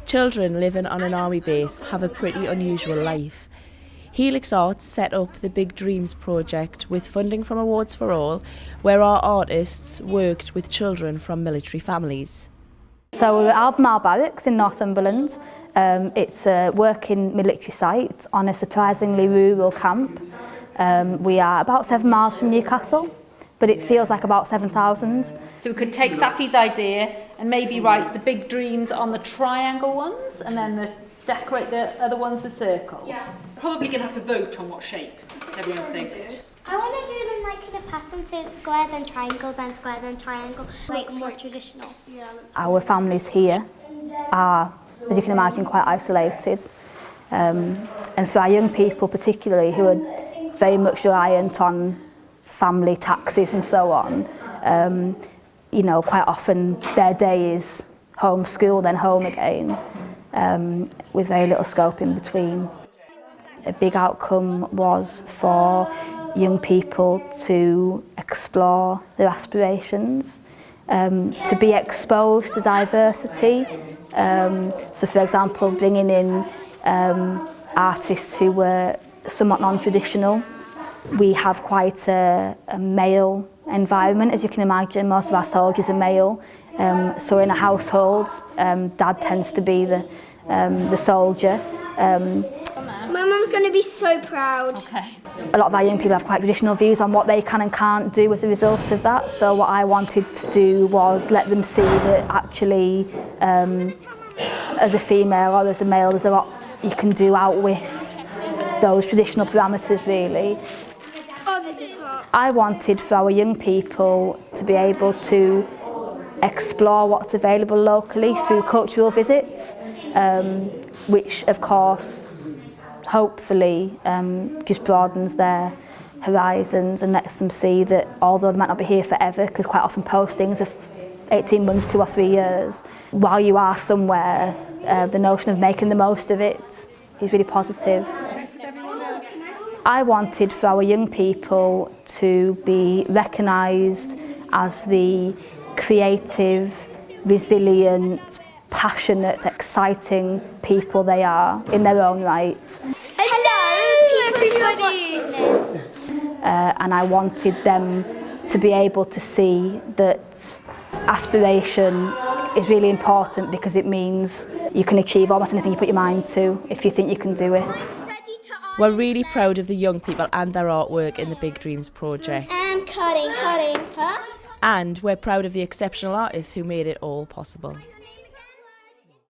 Children living on an army base have a pretty unusual life. Helix Arts set up the Big Dreams project with funding from Awards for All, where our artists worked with children from military families. So we're at our barracks in Northumberland. It's a working military site on a surprisingly rural camp. We are about 7 miles from Newcastle, but it feels like about 7,000. So we could take Safi's idea and maybe write the big dreams on the triangle ones and then decorate the other ones with circles. Yeah. Probably going to have to vote on what shape everyone thinks. I want to do them like in a pattern, so square, then triangle, then square, then triangle, like more traditional. Yeah. Our families here are, as you can imagine, quite isolated. And for our young people particularly, who are very much reliant on family taxes and so on, you know, quite often their day is home, school, then home again, with very little scope in between. A big outcome was for young people to explore their aspirations, to be exposed to diversity. So for example, bringing in artists who were somewhat non-traditional. We have quite a male environment, as you can imagine. Most of our soldiers are male. So in a household, dad tends to be the soldier. My mum's going to be so proud. Okay. A lot of our young people have quite traditional views on what they can and can't do as a result of that. So what I wanted to do was let them see that actually, as a female or as a male, there's a lot you can do out with those traditional parameters, really. Oh, this is hot. I wanted for our young people to be able to explore what's available locally through cultural visits, which of course hopefully just broadens their horizons and lets them see that although they might not be here forever, because quite often postings are 18 months, 2 or 3 years, while you are somewhere, the notion of making the most of it is really positive. I wanted for our young people to be recognised as the creative, resilient, passionate, exciting people they are in their own right. Hello, people watching this. And I wanted them to be able to see that aspiration is really important because it means you can achieve almost anything you put your mind to if you think you can do it. We're really proud of the young people and their artwork in the Big Dreams project. And cutting, huh? And we're proud of the exceptional artists who made it all possible.